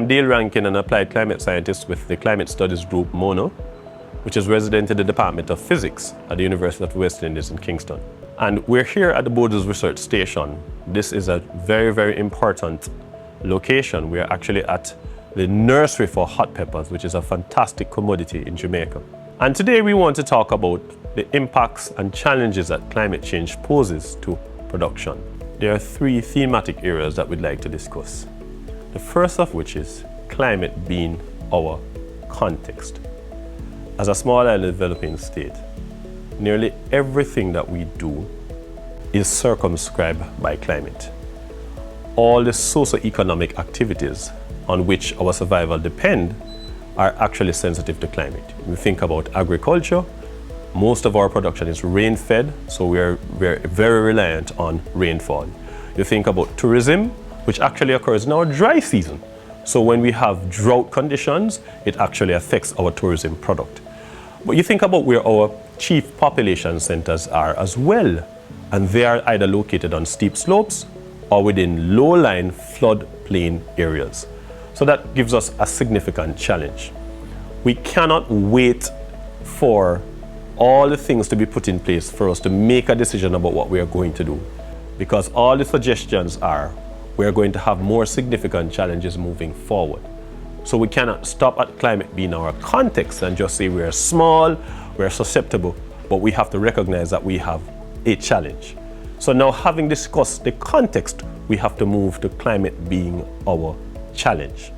Dale Rankin, an applied climate scientist with the Climate Studies Group MONO, which is resident in the Department of Physics at the University of the West Indies in Kingston. And we're here at the Borders Research Station. This is a very, very important location. We're actually at the nursery for hot peppers, which is a fantastic commodity in Jamaica. And today we want to talk about the impacts and challenges that climate change poses to production. There are three thematic areas that we'd like to discuss. The first of which is climate being our context. As a small island developing state, nearly everything that we do is circumscribed by climate. All the socio-economic activities on which our survival depend are actually sensitive to climate. When we think about agriculture, most of our production is rain-fed, so we're very reliant on rainfall. You think about tourism, which actually occurs in our dry season. So when we have drought conditions, it actually affects our tourism product. But you think about where our chief population centers are as well, and they are either located on steep slopes or within low-lying floodplain areas. So that gives us a significant challenge. We cannot wait for all the things to be put in place for us to make a decision about what we are going to do, because all the suggestions are we're going to have more significant challenges moving forward. So we cannot stop at climate being our context and just say we're small, we're susceptible, but we have to recognize that we have a challenge. So now, having discussed the context, we have to move to climate being our challenge.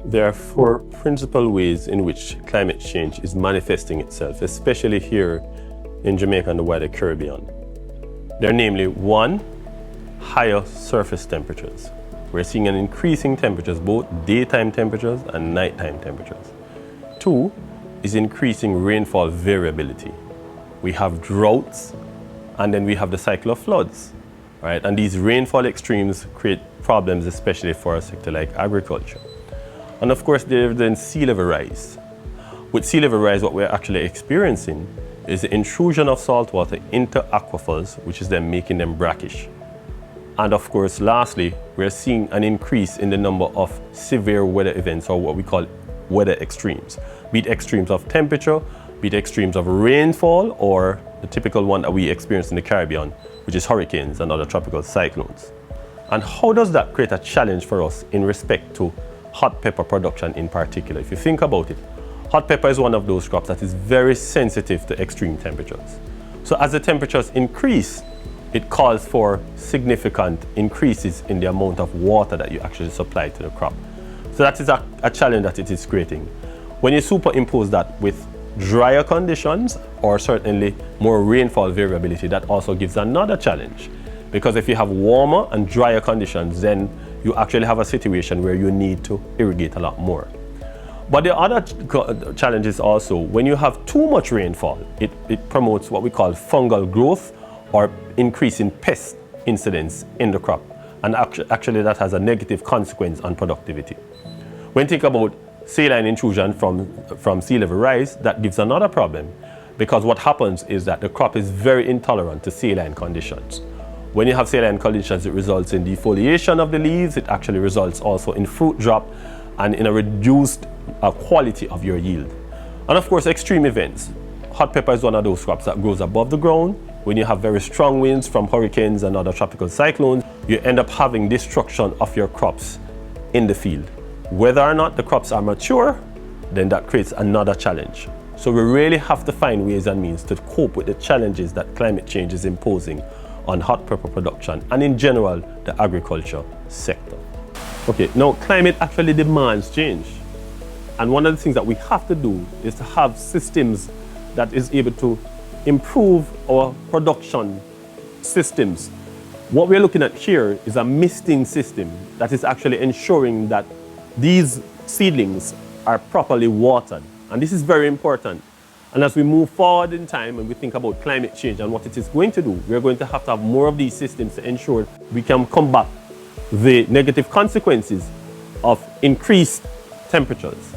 There are four principal ways in which climate change is manifesting itself, especially here in Jamaica and the wider Caribbean. They're namely: one, higher surface temperatures. We're seeing an increasing temperatures, both daytime temperatures and nighttime temperatures. Two is increasing rainfall variability. We have droughts, and then we have the cycle of floods, right? And these rainfall extremes create problems, especially for a sector like agriculture. And of course, there's then sea level rise. With sea level rise, what we're actually experiencing is the intrusion of salt water into aquifers, which is then making them brackish. And of course, lastly, we're seeing an increase in the number of severe weather events, or what we call weather extremes. Be it extremes of temperature, be it extremes of rainfall, or the typical one that we experience in the Caribbean, which is hurricanes and other tropical cyclones. And how does that create a challenge for us in respect to hot pepper production in particular? If you think about it, hot pepper is one of those crops that is very sensitive to extreme temperatures. So as the temperatures increase, it calls for significant increases in the amount of water that you actually supply to the crop. So that is a challenge that it is creating. When you superimpose that with drier conditions, or certainly more rainfall variability, that also gives another challenge. Because if you have warmer and drier conditions, then you actually have a situation where you need to irrigate a lot more. But the other challenge is also when you have too much rainfall, it promotes what we call fungal growth, or increase in pest incidence in the crop. And actually that has a negative consequence on productivity. When you think about saline intrusion from sea level rise, that gives another problem, because what happens is that the crop is very intolerant to saline conditions. When you have saline conditions, it results in defoliation of the leaves. It actually results also in fruit drop and in a reduced quality of your yield. And of course, extreme events. Hot pepper is one of those crops that grows above the ground. When you have very strong winds from hurricanes and other tropical cyclones, you end up having destruction of your crops in the field. Whether or not the crops are mature, then that creates another challenge. So we really have to find ways and means to cope with the challenges that climate change is imposing on hot pepper production and in general the agriculture sector. Okay, now climate actually demands change. And one of the things that we have to do is to have systems that is able to improve our production systems. What we're looking at here is a misting system that is actually ensuring that these seedlings are properly watered. And this is very important. And as we move forward in time and we think about climate change and what it is going to do, we're going to have more of these systems to ensure we can combat the negative consequences of increased temperatures.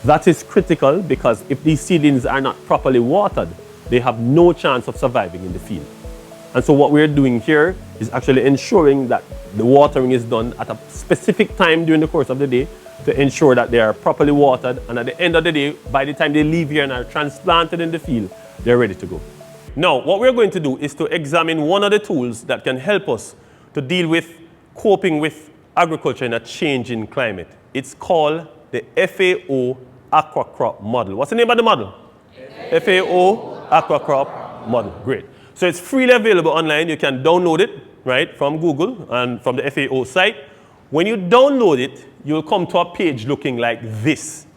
That is critical, because if these seedlings are not properly watered, they have no chance of surviving in the field. And so what we're doing here is actually ensuring that the watering is done at a specific time during the course of the day, to ensure that they are properly watered, and at the end of the day, by the time they leave here and are transplanted in the field, they're ready to go. Now, what we're going to do is to examine one of the tools that can help us to deal with coping with agriculture in a changing climate. It's called the FAO AquaCrop Model. What's the name of the model? FAO AquaCrop Model. Great. So it's freely available online. You can download it, right, from Google and from the FAO site. When you download it, you'll come to a page looking like this.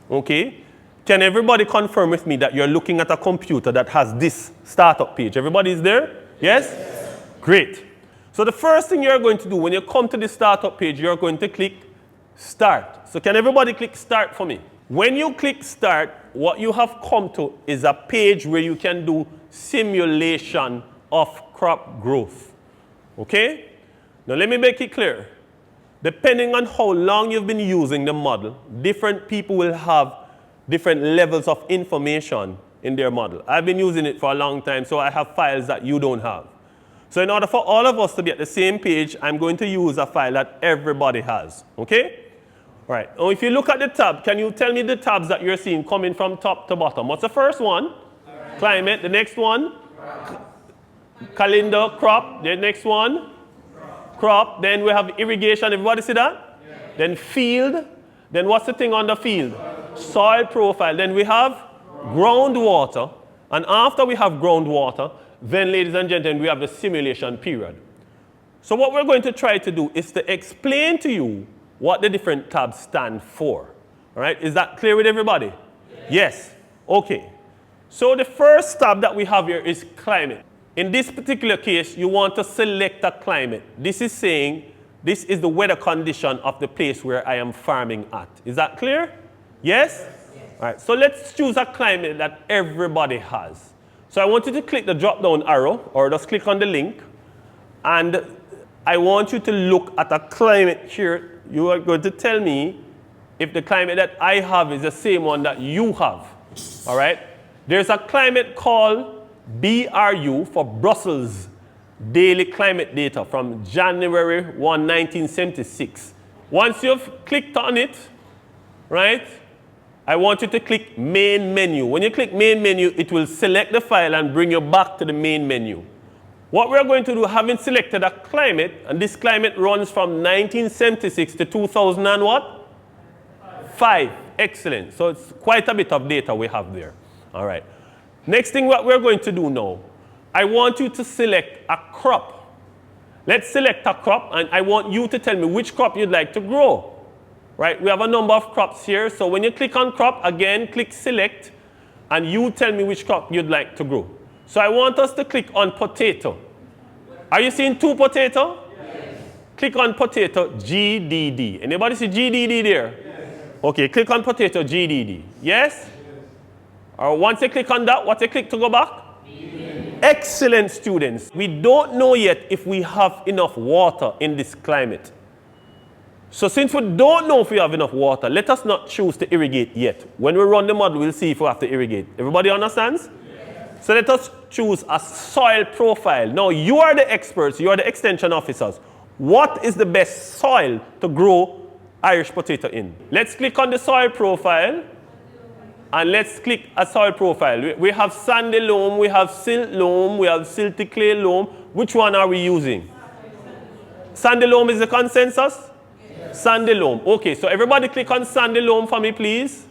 Okay? Can everybody confirm with me that you're looking at a computer that has this startup page? Everybody is there? Yes? Great. So the first thing you're going to do when you come to the startup page, you're going to click Start. So can everybody click Start for me? When you click Start, what you have come to is a page where you can do simulation of crop growth. Okay? Now let me make it clear. Depending on how long you've been using the model, different people will have different levels of information in their model. I've been using it for a long time, so I have files that you don't have. So in order for all of us to be at the same page, I'm going to use a file that everybody has. Okay? All right. Now if you look at the tab, can you tell me the tabs that you're seeing coming from top to bottom? What's the first one? Climate. The next one? Calendar, crop. The next one? Crop. Then we have irrigation. Everybody see that? Then field. Then what's the thing on the field? Soil profile. Then we have groundwater. And after we have groundwater, then, ladies and gentlemen, we have the simulation period. So what we're going to try to do is to explain to you what the different tabs stand for. All right? Is that clear with everybody? Yes. Okay. So the first tab that we have here is climate. In this particular case, you want to select a climate. This is saying this is the weather condition of the place where I am farming at. Is that clear? Yes? All right. So let's choose a climate that everybody has. So I want you to click the drop-down arrow, or just click on the link. And I want you to look at a climate here. You are going to tell me if the climate that I have is the same one that you have. All right? There's a climate called BRU for Brussels Daily Climate Data from January 1, 1976. Once you've clicked on it, right, I want you to click Main Menu. When you click Main Menu, it will select the file and bring you back to the main menu. What we're going to do, having selected a climate, and this climate runs from 1976 to 2000 and what? 5. Excellent. So it's quite a bit of data we have there. All right. Next thing what we're going to do now, I want you to select a crop. Let's select a crop, and I want you to tell me which crop you'd like to grow. Right? We have a number of crops here. So when you click on crop, again, click select, and you tell me which crop you'd like to grow. So I want us to click on potato. Are you seeing 2 potato? Yes. Click on potato, GDD. Anybody see GDD there? Yes. Okay, click on potato, GDD. Yes? Or once you click on that, what you click to go back? Yes. Excellent, students. We don't know yet if we have enough water in this climate. So since we don't know if we have enough water, let us not choose to irrigate yet. When we run the model, we'll see if we have to irrigate. Everybody understands? Yes. So let us choose a soil profile. Now, you are the experts. You are the extension officers. What is the best soil to grow Irish potato in? Let's click on the soil profile. And let's click a soil profile. We have sandy loam, we have silt loam, we have silty clay loam. Which one are we using? Sandy loam is the consensus? Sandy loam. Okay, so everybody click on sandy loam for me, please.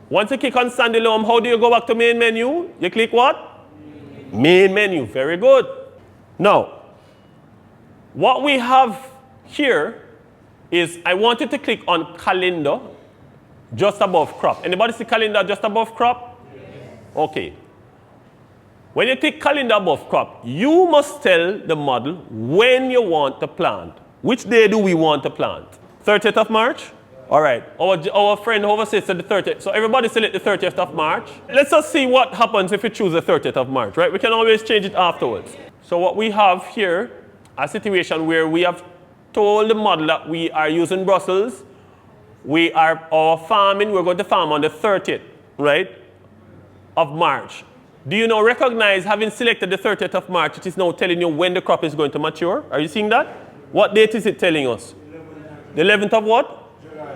Once you click on sandy loam, how do you go back to main menu? You click what? Main menu. Very good. Now, what we have here is I want you to click on calendar just above crop. Anybody see calendar just above crop? Yes. Okay. When you click calendar above crop, you must tell the model when you want to plant. Which day do we want to plant? 30th of March? All right. Our friend over says the 30th. So everybody select the 30th of March. Let's just see what happens if we choose the 30th of March, right? We can always change it afterwards. So what we have here, a situation where we have told the model that we are using Brussels. Our farming, we're going to farm on the 30th, right, of March. Do you now recognize, having selected the 30th of March, it is now telling you when the crop is going to mature? Are you seeing that? What date is it telling us? The 11th of what?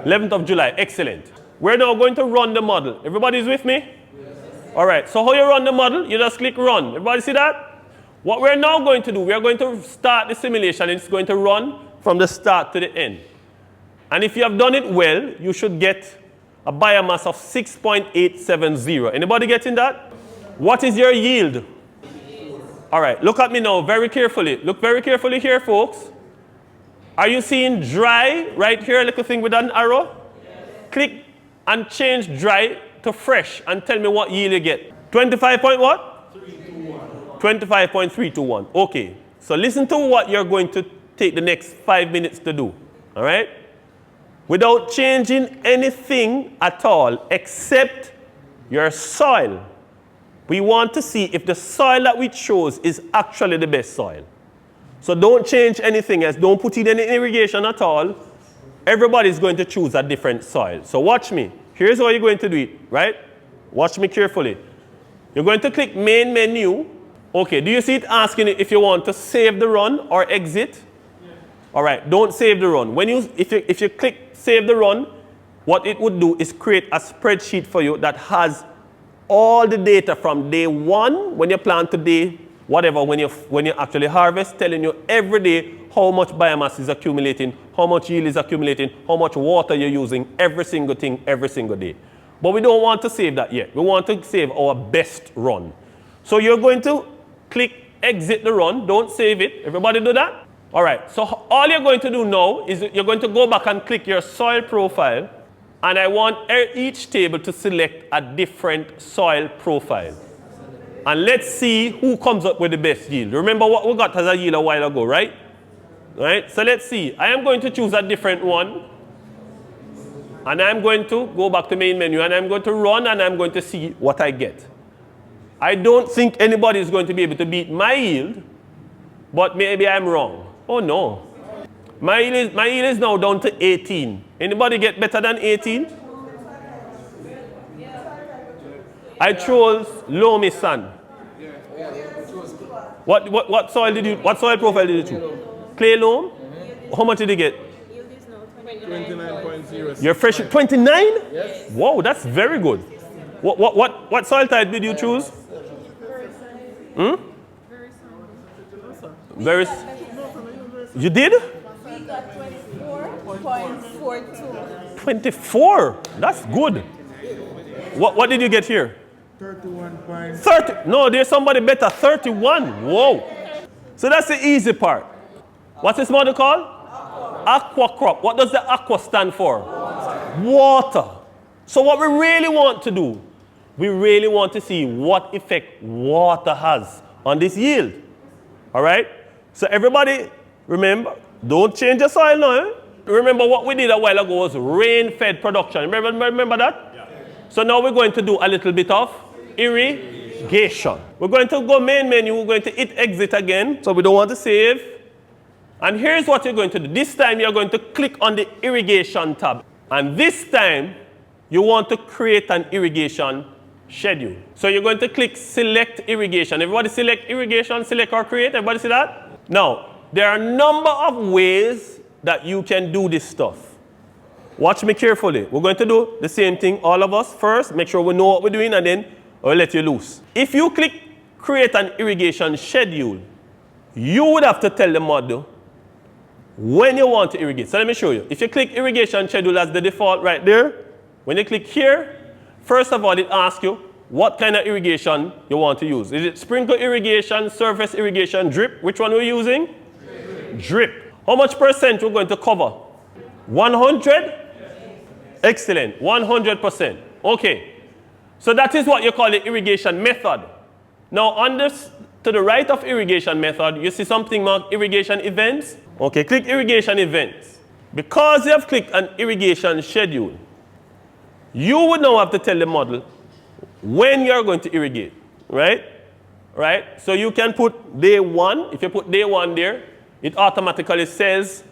11th of July, excellent. We're now going to run the model. Everybody's with me? Yes. All right, so how you run the model? You just click run. Everybody see that? What we're now going to do, we are going to start the simulation. It's going to run from the start to the end. And if you have done it well, you should get a biomass of 6.870. Anybody getting that? What is your yield? All right, look at me now very carefully. Look very carefully here, folks. Are you seeing dry right here, a little thing with an arrow? Yes. Click and change dry to fresh and tell me what yield you get. 25 point what? 321. 25.321. Okay, so listen to what you're going to take the next 5 minutes to do. All right? Without changing anything at all except your soil. We want to see if the soil that we chose is actually the best soil. So don't change anything else. Don't put in any irrigation at all. Everybody's going to choose a different soil. So watch me. Here's how you're going to do it, right? Watch me carefully. You're going to click main menu. Okay, do you see it asking you if you want to save the run or exit? Yeah. All right, don't save the run. If you click save the run, what it would do is create a spreadsheet for you that has all the data from day one, when you plant to day whatever, when you actually harvest, telling you every day how much biomass is accumulating, how much yield is accumulating, how much water you're using, every single thing, every single day. But we don't want to save that yet. We want to save our best run. So you're going to click exit the run. Don't save it. Everybody do that? All right. So all you're going to do now is you're going to go back and click your soil profile. And I want each table to select a different soil profile. And let's see who comes up with the best yield. Remember what we got as a yield a while ago, right? Right? So let's see. I am going to choose a different one. And I'm going to go back to main menu. And I'm going to run and I'm going to see what I get. I don't think anybody is going to be able to beat my yield. But maybe I'm wrong. Oh no. My yield is now down to 18. Anybody get better than 18? I chose loamy sand. What soil profile did you choose? Clay loam? How much did you get? 29.0. You're fresh at 29? Yes. Whoa, that's very good. What soil type did you choose? Very. You did? We got 24.42. 24? That's good. What did you get here? 31. 30. No, there's somebody better. 31. Whoa. So that's the easy part. What's this model called? AquaCrop. What does the aqua stand for? Water. So what we really want to do, we really want to see what effect water has on this yield. All right? So everybody, remember, don't change the soil now. Eh? Remember what we did a while ago was rain-fed production. Remember that? Yeah. So now we're going to do a little bit of irrigation. We're going to go main menu. We're going to hit exit again. So we don't want to save. And here's what you're going to do. This time you're going to click on the irrigation tab. And this time you want to create an irrigation schedule. So you're going to click select irrigation. Everybody select irrigation, select or create. Everybody see that? Now, there are a number of ways that you can do this stuff. Watch me carefully. We're going to do the same thing, all of us. First, make sure we know what we're doing, and then I'll let you loose. If you click create an irrigation schedule, you would have to tell the model when you want to irrigate. So let me show you. If you click irrigation schedule as the default right there, when you click here, first of all, it asks you what kind of irrigation you want to use. Is it sprinkle irrigation, surface irrigation, drip? Which one are we using? Drip. How much percent we're going to cover? 100? Excellent. 100%. Okay. So that is what you call the irrigation method. Now on this, to the right of irrigation method, you see something marked irrigation events. Okay, click irrigation events. Because you have clicked an irrigation schedule, you would now have to tell the model when you're going to irrigate, right? Right? So you can put day 1. If you put day 1 there, it automatically says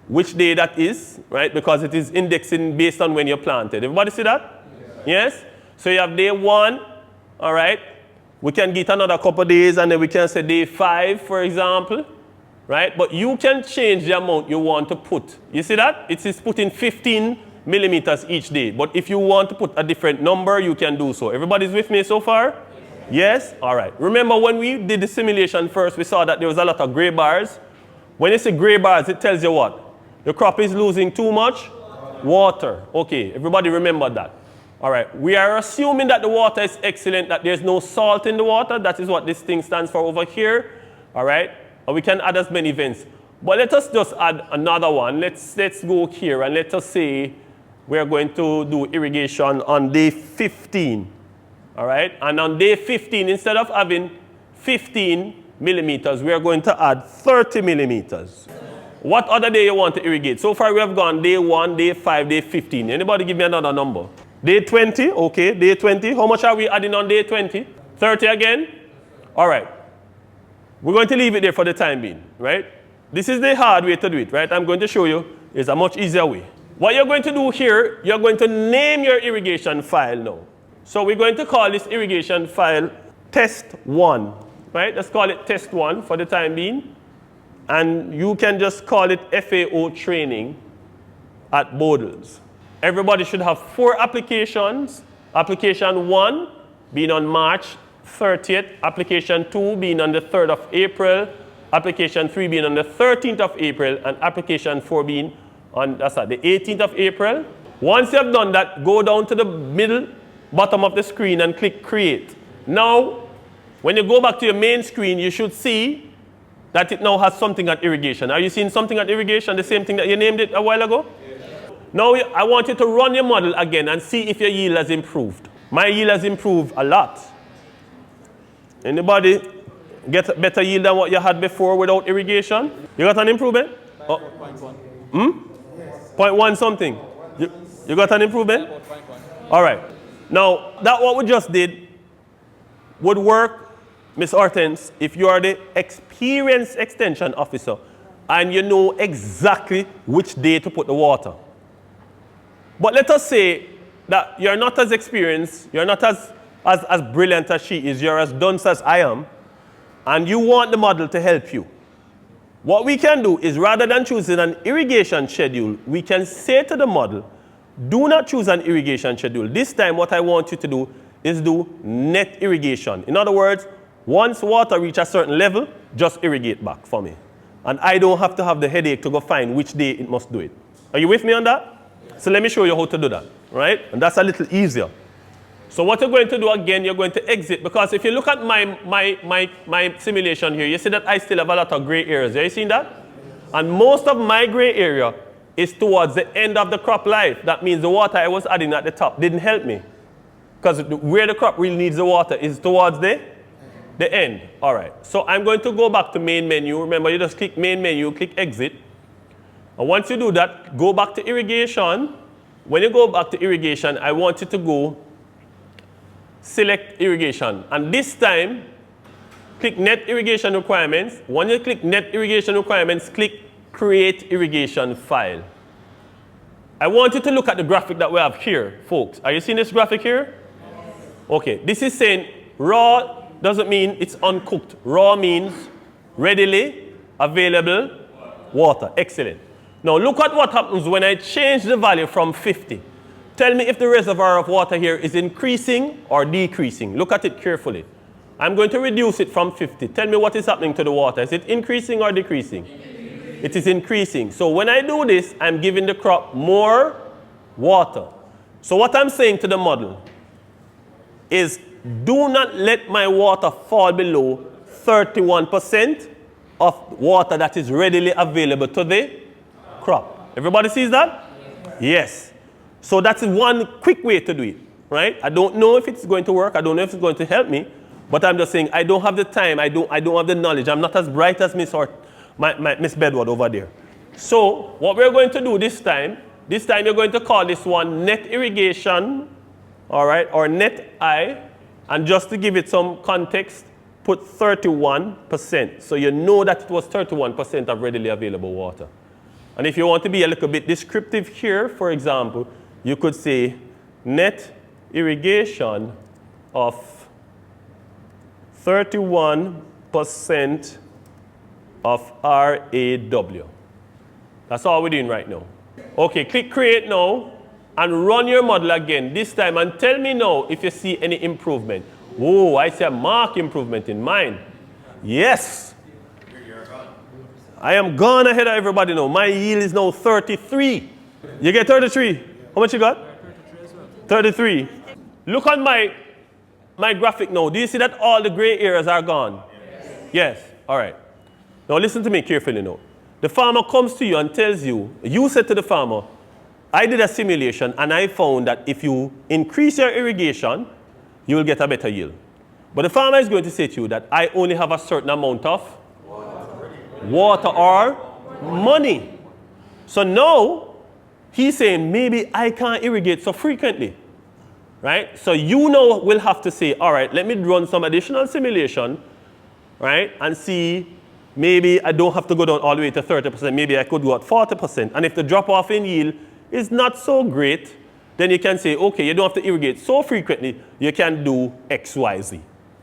which day that is, right? Because it is indexing based on when you planted. Everybody see that? Yeah. Yes? So you have day 1, all right? We can get another couple of days, and then we can say day 5, for example, right? But you can change the amount you want to put. You see that? It is putting 15 millimeters each day. But if you want to put a different number, you can do so. Everybody's with me so far? Yes? All right. Remember when we did the simulation first, we saw that there was a lot of gray bars. When you see gray bars, it tells you what? The crop is losing too much water. Okay, everybody remember that. All right. We are assuming that the water is excellent, that there's no salt in the water. That is what this thing stands for over here. All right. And we can add as many events. But let us just add another one. Let's go here and let us say we're going to do irrigation on day 15. All right. And on day 15, instead of having 15 millimeters, we are going to add 30 millimeters. What other day you want to irrigate? So far we have gone day 1, day 5, day 15. Anybody give me another number? Day 20, okay, day 20. How much are we adding on day 20? 30 again? All right. We're going to leave it there for the time being, right? This is the hard way to do it, right? I'm going to show you. It's a much easier way. What you're going to do here, you're going to name your irrigation file now. So we're going to call this irrigation file test 1, right? Let's call it test 1 for the time being. And you can just call it FAO training at Bodles. Everybody should have 4 applications. Application 1 being on March 30th. Application 2 being on the 3rd of April. Application 3 being on the 13th of April. And application 4 being on the 18th of April. Once you have done that, go down to the middle bottom of the screen and click create. Now, when you go back to your main screen, you should see that it now has something at irrigation. Are you seeing something at irrigation, the same thing that you named it a while ago? Yes. Now I want you to run your model again and see if your yield has improved. My yield has improved a lot. Anybody get a better yield than what you had before without irrigation? You got an improvement? 0.1 something. You got an improvement? All right. Now, that what we just did would work, Ms. Hortense, if you are the experienced extension officer and you know exactly which day to put the water. But let us say that you're not as experienced, you're not as brilliant as she is, you're as dunce as I am, and you want the model to help you. What we can do is rather than choosing an irrigation schedule, we can say to the model, do not choose an irrigation schedule. This time what I want you to do is do net irrigation. In other words, once water reaches a certain level, just irrigate back for me. And I don't have to have the headache to go find which day it must do it. Are you with me on that? So let me show you how to do that, right? And that's a little easier. So what you're going to do again, you're going to exit. Because if you look at my simulation here, you see that I still have a lot of gray areas. Are you seeing that? And most of my gray area is towards the end of the crop life. That means the water I was adding at the top didn't help me. Because where the crop really needs the water is towards the end. All right. So I'm going to go back to main menu. Remember, you just click main menu, click exit. And once you do that, go back to irrigation. When you go back to irrigation, I want you to go select irrigation. And this time, click net irrigation requirements. When you click net irrigation requirements, click create irrigation file. I want you to look at the graphic that we have here, folks. Are you seeing this graphic here? Yes. Okay. This is saying raw doesn't mean it's uncooked. Raw means readily available water. Excellent. Now look at what happens when I change the value from 50. Tell me if the reservoir of water here is increasing or decreasing. Look at it carefully. I'm going to reduce it from 50. Tell me what is happening to the water. Is it increasing or decreasing? It is increasing. So when I do this, I'm giving the crop more water. So what I'm saying to the model is do not let my water fall below 31% of water that is readily available to the crop. Everybody sees that? Yes. So that's one quick way to do it, right? I don't know if it's going to work. I don't know if it's going to help me. But I'm just saying I don't have the time. I don't have the knowledge. I'm not as bright as Miss Bedward over there. So what we're going to do this time you're going to call this one net irrigation, all right, or net I. And just to give it some context, put 31%. So you know that it was 31% of readily available water. And if you want to be a little bit descriptive here, for example, you could say net irrigation of 31% of RAW. That's all we're doing right now. Okay, click create now. and run your model again this time and tell me now if you see any improvement. Whoa, I see a marked improvement in mine. Yes. I am gone ahead of everybody now. My yield is now 33. You get 33? How much you got? 33. Look on my graphic now. Do you see that all the gray areas are gone? Yes. All right. Now listen to me carefully now. The farmer comes to you and tells you, you said to the farmer, I did a simulation and I found that if you increase your irrigation, you will get a better yield. But the farmer is going to say to you that I only have a certain amount of water or money. So now he's saying maybe I can't irrigate so frequently. Right? So you now will have to say, all right, let me run some additional simulation, right? And see, maybe I don't have to go down all the way to 30%. Maybe I could go at 40%. And if the drop off in yield is not so great, then you can say, okay, you don't have to irrigate so frequently. You can do X, Y, Z.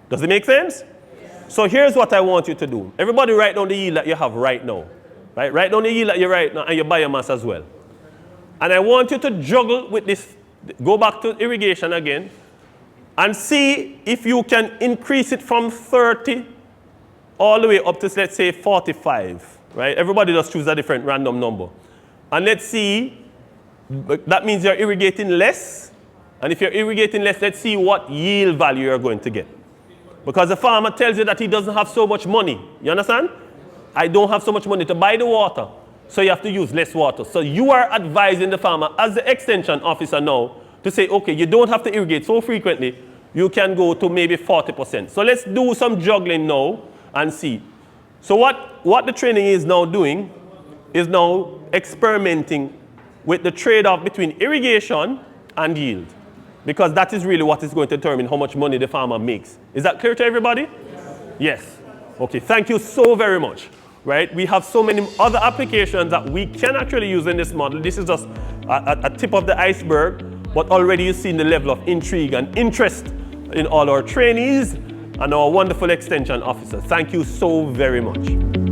Does it make sense? Yes. So here's what I want you to do. Everybody write down the yield that you have right now. Right? Write down the yield that you right now and your biomass as well. And I want you to juggle with this. Go back to irrigation again and see if you can increase it from 30 all the way up to, let's say, 45. Right? Everybody just choose a different random number. And let's see, that means you're irrigating less. And if you're irrigating less, let's see what yield value you're going to get. Because the farmer tells you that he doesn't have so much money. You understand? I don't have so much money to buy the water. So you have to use less water. So you are advising the farmer as the extension officer now to say, okay, you don't have to irrigate so frequently. You can go to maybe 40%. So let's do some juggling now and see. So what the training is now doing is now experimenting with the trade-off between irrigation and yield. Because that is really what is going to determine how much money the farmer makes. Is that clear to everybody? Yes. Okay, thank you so very much. Right? We have so many other applications that we can actually use in this model. This is just a tip of the iceberg, but already you've seen the level of intrigue and interest in all our trainees and our wonderful extension officers. Thank you so very much.